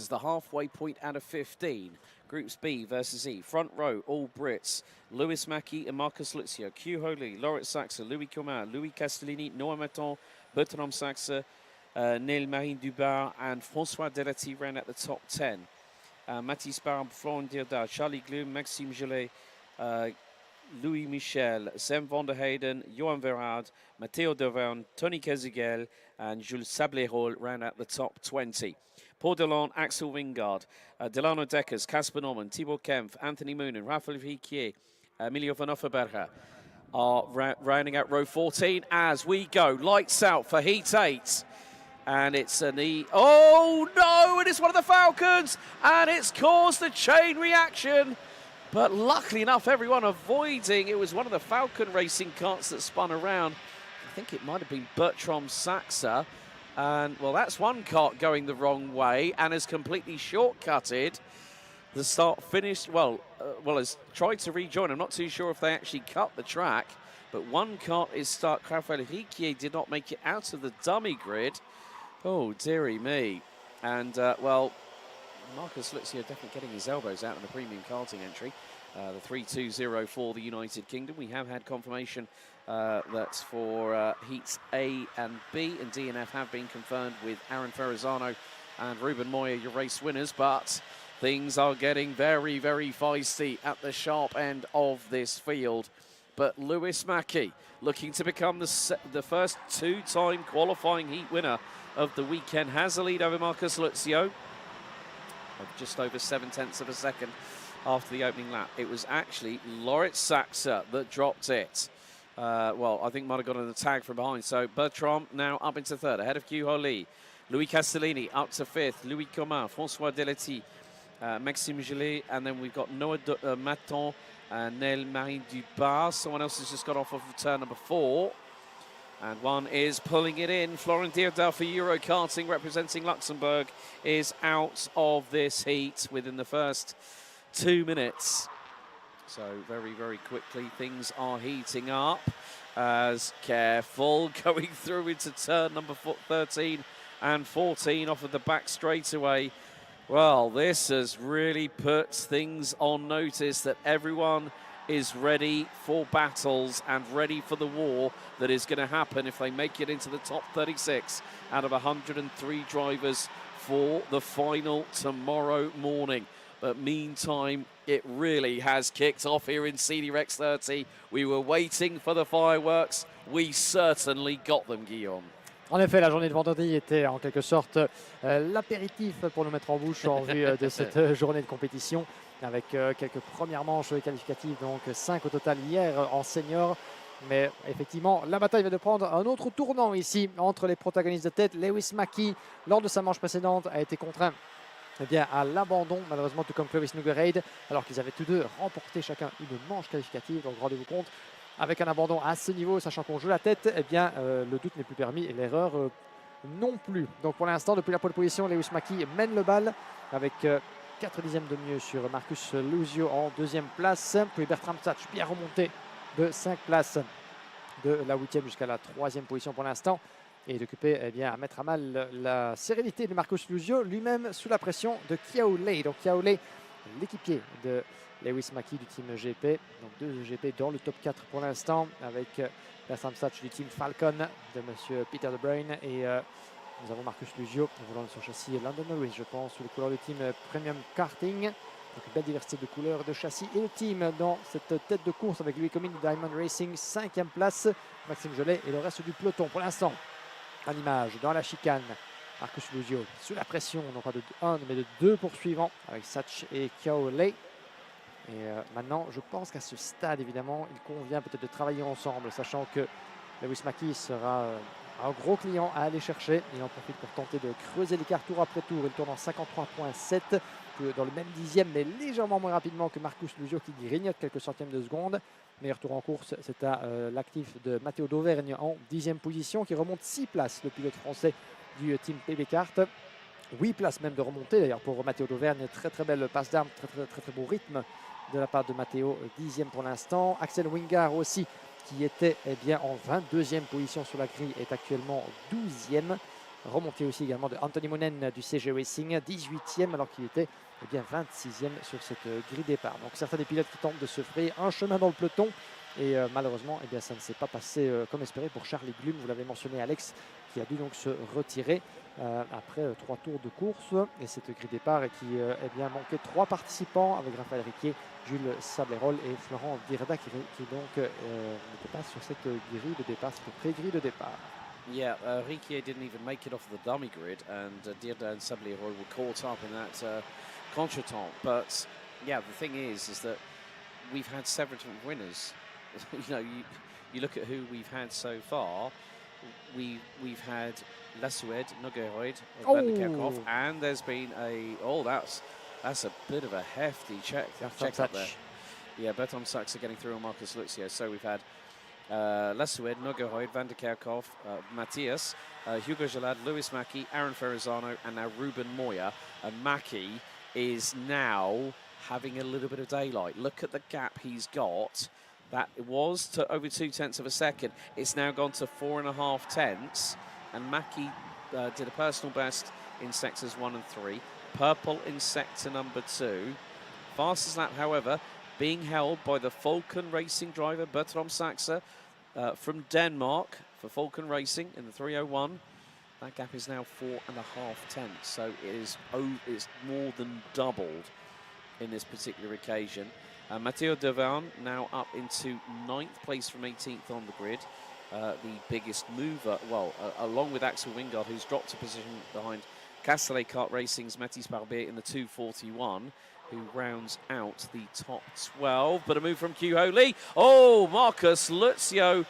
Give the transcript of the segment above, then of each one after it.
the halfway point out of 15. Groups B versus E. Front row, all Brits. Lewis Mackie and Marcus Luzio. Q Holy, Laurent Saxe, Louis Comin, Louis Castellini, Noah Maton, Bertrand Saxe, Neil Marine Dubar, and François Delati ran at the top 10. Mathis Barbe, Florent Dierda, Charlie Gloom, Maxime Gellet, Louis Michel, Sam van der Heyden, Johan Verhaard, Matthéo d'Auvergne, Tony Kezigel, and Jules Sablerol ran at the top 20. Paul Delon, Axel Wingard, Delano Deckers, Casper Norman, Thibaut Kempf, Anthony Moonen, Raphael Riquier, Emilio Van Offerberger are rounding out row 14 as we go. Lights out for Heat 8. And it's an E. Oh no, it is one of the Falcons, and it's caused a chain reaction. But luckily enough, everyone avoiding. It was one of the Falcon racing carts that spun around. I think it might have been Bertram Saxa. And, well, that's one cart going the wrong way and has completely shortcutted the start finish. Well, has tried to rejoin. I'm not too sure if they actually cut the track. But one cart is stuck. Raphael Riquier did not make it out of the dummy grid. Oh, dearie me. And, well, Marcus Luzio definitely getting his elbows out in the premium karting entry. The 3-2-0 for the United Kingdom. We have had confirmation that's for heats A and B, and D and F have been confirmed with Aaron Ferrazzano and Ruben Moya, your race winners. But things are getting very, very feisty at the sharp end of this field. But Lewis Mackie looking to become the first two-time qualifying heat winner of the weekend, has a lead over Marcus Luzio of just over 0.7 of a second after the opening lap. It was actually Laurent Saxe that dropped it. Well, I think might have got a tag from behind. So Bertrand now up into third, ahead of Q Holly. Louis Castellini up to fifth. Louis Comin, François Delati, Maxime Gellet, and then we've got Noah Maton and Neil Marine Dubar. Someone else has just got off of turn number 4. And one is pulling it in. Florent Dierda for Eurokarting, representing Luxembourg, is out of this heat within the first 2 minutes. So very, very quickly, things are heating up as careful going through into turn number 13 and 14 off of the back straightaway. Well, this has really put things on notice that everyone is ready for battles and ready for the war that is going to happen if they make it into the top 36 out of 103 drivers for the final tomorrow morning. But meantime, it really has kicked off here in X30. We were waiting for the fireworks. We certainly got them, Guillaume. En effet, la journée de vendredi était en quelque sorte l'apéritif pour nous mettre en bouche en vue de cette journée de compétition, avec quelques premières manches qualificatives, donc 5 au total hier en senior. Mais effectivement, la bataille va de prendre un autre tournant ici entre les protagonistes de tête. Lewis Mackie, lors de sa manche précédente, a été contraint à l'abandon, malheureusement, tout comme Clovis Nouguereid, alors qu'ils avaient tous deux remporté chacun une manche qualificative. Donc rendez-vous compte, avec un abandon à ce niveau, sachant qu'on joue la tête, eh bien, le doute n'est plus permis et l'erreur non plus. Donc pour l'instant, depuis la pole position, Lewis Mackie mène le bal avec 4 dixièmes de mieux sur Marcus Luzio en deuxième place. Puis Bertram Satch, bien remonté de 5 places de la 8e jusqu'à la 3e position pour l'instant. Et d'occuper à mettre à mal la sérénité de Marcus Luzio, lui-même sous la pression de Kiao Lei. Donc Kiao Lei, l'équipier de Lewis Mackie du team GP. Donc 2 GP dans le top 4 pour l'instant, avec Bertram Satch du team Falcon de monsieur Peter De Bruyne. Et nous avons Marcus Luzio volant de son châssis London Norris, je pense, sous les couleurs du team Premium Karting. Donc une belle diversité de couleurs de châssis. Et le team dans cette tête de course avec Louis Comines Diamond Racing, 5e place. Maxime Gellet et le reste du peloton pour l'instant. À l'image, dans la chicane, Marcus Luzio sous la pression, non pas de 1 mais de 2 poursuivants avec Satch et Kiao Lei. Et maintenant, je pense qu'à ce stade, évidemment, il convient peut-être de travailler ensemble, sachant que Lewis Mackie sera un gros client à aller chercher. Il en profite pour tenter de creuser l'écart tour après tour. Il tourne en 53,7, dans le même dixième, mais légèrement moins rapidement que Marcus Luzio qui grignote quelques centièmes de seconde. Meilleur tour en course, c'est à l'actif de Matthéo d'Auvergne en 10e position, qui remonte 6 places, le pilote français du team PB Kart. 8 places même de remontée d'ailleurs pour Matthéo d'Auvergne. Très très belle passe d'armes, très beau rythme de la part de Matthéo, 10e pour l'instant. Axel Wingard aussi, qui était en 22e position sur la grille, est actuellement 12e. Remonté aussi également de Anthony Monen du CG Racing, 18e alors qu'il était bien 26e sur cette grille départ. Donc certains des pilotes qui tentent de se frayer un chemin dans le peloton et malheureusement ça ne s'est pas passé comme espéré pour Charlie Glum, vous l'avez mentionné Alex, qui a dû donc se retirer après 3 tours de course et cette grille départ et qui manquait 3 participants avec Raphaël Riquier, Jules Sablerol et Florent Dirda qui donc n'étaient pas sur cette grille de départ, cette pré-grille de départ. Yeah, Riquier didn't even make it off the dummy grid, and Dirda and Sablerol were caught up in that contretemps. But yeah, the thing is that we've had several different winners. You look at who we've had so far. We've had Lassued, Nogueroid, Van der Kerkhoff, and there's been that's a bit of a hefty check up there. Yeah, Bertrand Sachs are getting through on Marcus Lucio. So we've had Lassued, Nogueroid, Van der Kerkhoff, Matthias, Hugo Gelad, Lewis Mackie, Aaron Ferrazzano, and now Ruben Moya. And Mackie is now having a little bit of daylight. Look at the gap he's got. That was to over 0.2 of a second. It's now gone to 4.5 tenths. And Mackie did a personal best in sectors 1 and 3. Purple in sector number 2. Fastest lap, however, being held by the Falcon Racing driver Bertram Saxe from Denmark for Falcon Racing in the 301. That gap is now 4.5 tenths, so it's more than doubled in this particular occasion. Matthéo Devane now up into 9th place from 18th on the grid. The biggest mover, along with Axel Wingard, who's dropped a position behind Castellet Kart Racing's Mathis Barbier in the 241, who rounds out the top 12. But a move from Kyu Ho Lee. Oh, Marcus Lucio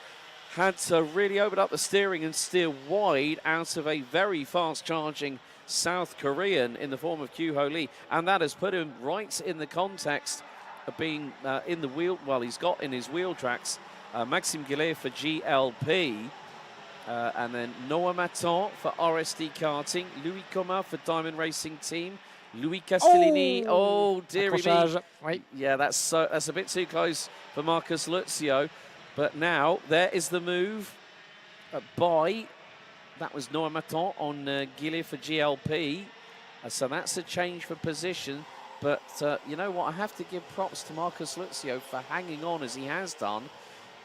had to really open up the steering and steer wide out of a very fast charging South Korean in the form of Kyu Ho Lee. And that has put him right in the context of being in the wheel, he's got in his wheel tracks Maxime Guillet for GLP, and then Noah Maton for RSD Karting, Louis Comin for Diamond Racing Team, Louis Castellini. Oh, dearie me. Oui. Yeah, that's a bit too close for Marcus Lucio. But now there is the move that was Noah Maton on Guillet for GLP. So that's a change for position. But you know what? I have to give props to Marcus Lucio for hanging on as he has done.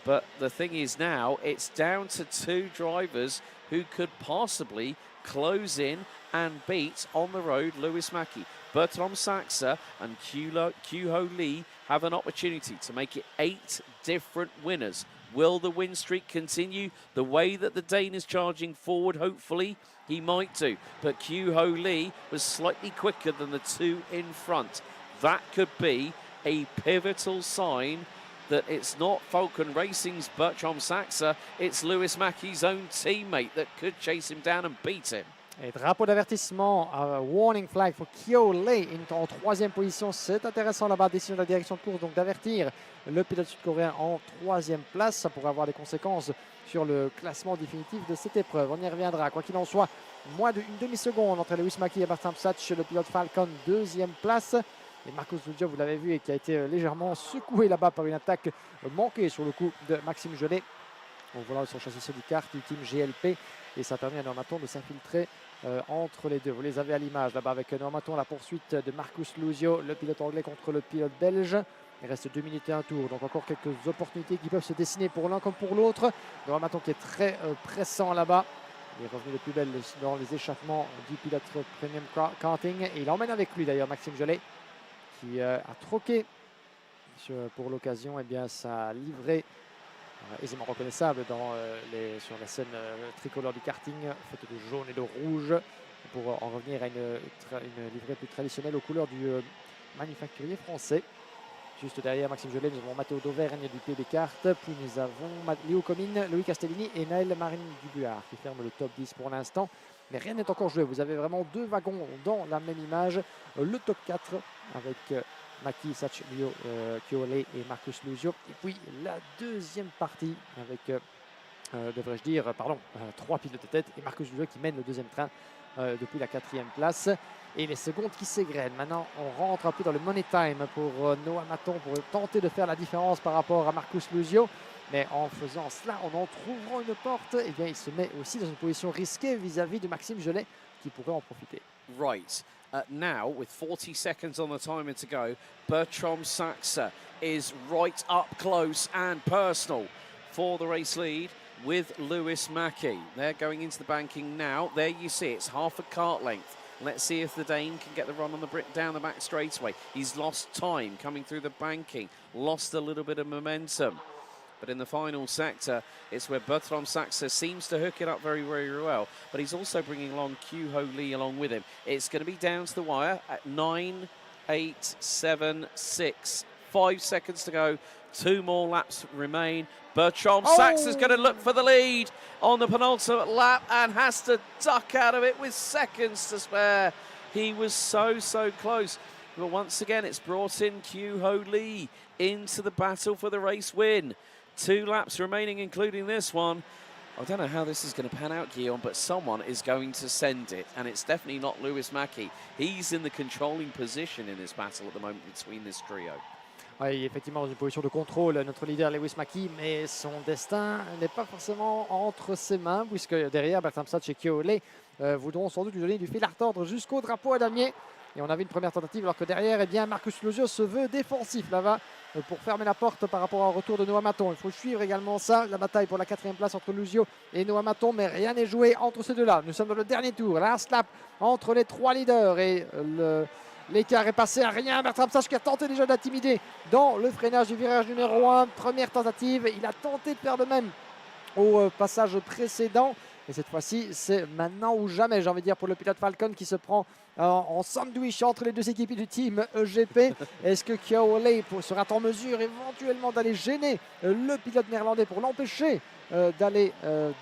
But the thing is now, it's down to 2 drivers who could possibly close in and beat on the road Lewis Mackie. Bertram Saxe and Kyu Ho Lee have an opportunity to make it 8 different winners. Will the win streak continue the way that the Dane is charging forward? Hopefully he might do. But Kyu Ho Lee was slightly quicker than the 2 in front. That could be a pivotal sign that it's not Falcon Racing's Bertram Saxe, it's Lewis Mackie's own teammate that could chase him down and beat him. Et drapeau d'avertissement, warning flag pour Kyu Ho Lee en 3e position. C'est intéressant là-bas, décision de la direction de course, donc d'avertir le pilote sud-coréen en 3e place. Ça pourrait avoir des conséquences sur le classement définitif de cette épreuve. On y reviendra. Quoi qu'il en soit, moins d'une demi-seconde entre Lewis Mackie et Bertram Saxe, le pilote Falcon, 2e place. Et Marcus Lucio, vous l'avez vu, et qui a été légèrement secoué là-bas par une attaque manquée sur le coup de Maxime Gelé. Donc voilà son châssis du kart du team GLP. Et ça permet à Normaton de s'infiltrer entre les deux. Vous les avez à l'image là-bas avec Normaton, la poursuite de Marcus Lucio, le pilote anglais contre le pilote belge. Il reste 2 minutes et 1 tour, donc encore quelques opportunités qui peuvent se dessiner pour l'un comme pour l'autre. Normaton qui est très pressant là-bas. Il est revenu le plus belle dans les échappements du pilote Premium Karting. Et il emmène avec lui d'ailleurs Maxime Gelé, qui a troqué pour l'occasion sa livrée aisément reconnaissable sur la scène tricolore du karting, faite de jaune et de rouge, pour en revenir à une livrée plus traditionnelle aux couleurs du manufacturier français. Juste derrière Maxime Gelé, nous avons Matthéo d'Auvergne du PB Kart, puis nous avons Léo Comines, Louis Castellini et Naël Marine Dubuard qui ferment le top 10 pour l'instant. Mais rien n'est encore joué, vous avez vraiment 2 wagons dans la même image. Le top 4 avec Mackie, Sach, Lio, Kyu Ho Lee et Marcus Lucio. Et puis la deuxième partie avec, devrais-je dire, 3 pilotes de tête et Marcus Lucio qui mène le deuxième train depuis la 4e place. Et les secondes qui s'égrènent. Maintenant, on rentre un peu dans le money time pour Noah Maton pour tenter de faire la différence par rapport à Marcus Lucio. Mais en faisant cela, en trouvrant une porte, eh bien, il se met aussi dans une position risquée vis-à-vis de Maxime Gelé qui pourrait en profiter. Right. Now, with 40 seconds on the timer to go, Bertram Saxe is right up close and personal for the race lead with Lewis Mackie. They're going into the banking now. There you see it's half a cart length. Let's see if the Dane can get the run on the Brit down the back straightaway. He's lost time coming through the banking, lost a little bit of momentum. But in the final sector, it's where Bertram Saxe seems to hook it up very, very well. But he's also bringing along Q Ho Lee along with him. It's going to be down to the wire at 9, 8, 7, 6. 5 seconds to go. 2 more laps remain. Bertram Saxe is going to look for the lead on the penultimate lap and has to duck out of it with seconds to spare. He was so, so close. But once again, it's brought in Q Ho Lee into the battle for the race win. 2 laps remaining, including this one. I don't know how this is going to pan out, Guillaume, but someone is going to send it, and it's definitely not Lewis Mackie. He's in the controlling position in this battle at the moment between this trio. Oui, effectivement, dans une position de contrôle, notre leader Lewis Mackie, mais son destin n'est pas forcément entre ses mains, puisque derrière, Bertram Saxe et Q Ho Lee voudront sans doute lui donner du fil à retordre jusqu'au drapeau à damier. Et on avait une première tentative, alors que derrière, eh bien, Marcus Lozio se veut défensif là-bas pour fermer la porte par rapport au retour de Noah Maton. Il faut suivre également ça, la bataille pour la 4e place entre Lozio et Noah Maton, mais rien n'est joué entre ces deux-là. Nous sommes dans le dernier tour, last lap entre les 3 leaders et l'écart est passé à rien. Bertram Saxe qui a tenté déjà d'intimider dans le freinage du virage numéro 1. Première tentative, il a tenté de faire de même au passage précédent. Et cette fois-ci, c'est maintenant ou jamais, j'ai envie de dire, pour le pilote Falcon qui se prend en sandwich entre les 2 équipiers du team EGP. Est-ce que Q Ho Lee sera en mesure éventuellement d'aller gêner le pilote néerlandais pour l'empêcher d'aller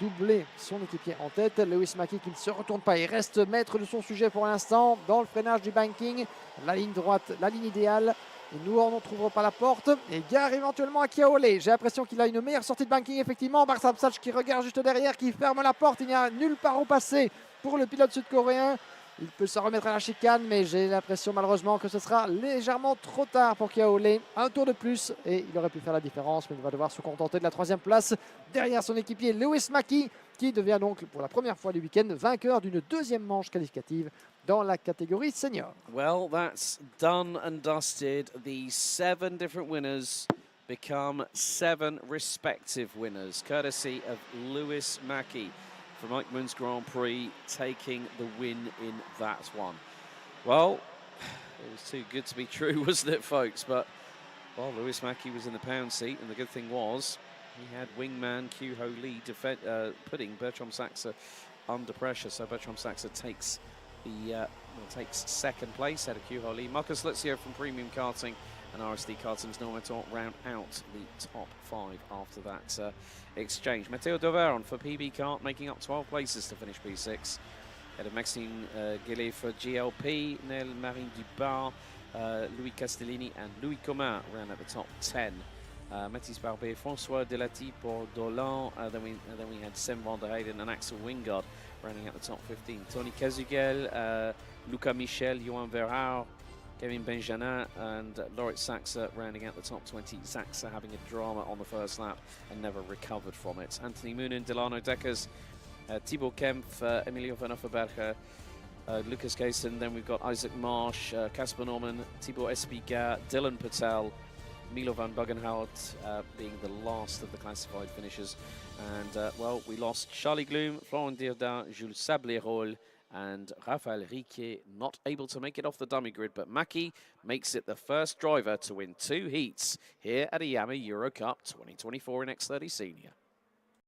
doubler son équipier en tête? Lewis Mackie qui ne se retourne pas, il reste maître de son sujet pour l'instant dans le freinage du banking. La ligne droite, la ligne idéale. Et nous, on n'en trouvera pas la porte. Et gare éventuellement à Q Ho Lee. J'ai l'impression qu'il a une meilleure sortie de banking, effectivement. Bertram Saxe qui regarde juste derrière, qui ferme la porte. Il n'y a nulle part où passer pour le pilote sud-coréen. Il peut se remettre à la chicane, mais j'ai l'impression malheureusement que ce sera légèrement trop tard pour Q Ho Lee. Un tour de plus et il aurait pu faire la différence, mais il va devoir se contenter de la 3e place derrière son équipier Lewis Mackie, qui devient donc pour la première fois du week-end vainqueur d'une 2e manche qualificative dans la catégorie senior. Well, that's done and dusted. The 7 different winners become 7 respective winners, courtesy of Lewis Mackie from Eichmann's Grand Prix, taking the win in that one. Well, it was too good to be true, wasn't it, folks? But, well, Lewis Mackie was in the pound seat, and the good thing was he had wingman Q Ho Lee putting Bertram Saxe under pressure. So Bertram Saxe takes takes 2nd place out of Q Ho Lee. Marcus Luzio from Premium Karting and RSD Karting's Normanton round out the top 5 after that exchange. Matteo Doveron for PB Kart, making up 12 places to finish P6. Ahead of Maxime Gelé for GLP, Nel Marie Dubar, Louis Castellini and Louis Comin round at the top 10. Mathis Barbier, François Delati pour Dolan. Then we had Sem van der Heyden and Axel Wingard rounding out the top 15. Tony Kazugel, Luca Michel, Johan Verhaar, Kevin Benjamin and Lorit Saxe rounding out the top 20. Saxe having a drama on the first lap and never recovered from it. Anthony Moonen, Delano Deckers, Thibaut Kempf, Emilio Van Offerberger, Lucas Gayson. Then we've got Isaac Marsh, Casper Norman, Thibaut Espiga, Dylan Patel, Milo van Buggenhout being the last of the classified finishers. And, well, we lost Charlie Gloom, Florent Dirdin, Jules Sablérol, and Raphaël Riquet not able to make it off the dummy grid. But Mackie makes it the first driver to win 2 heats here at IAME Eurocup 2024 in X30 Senior.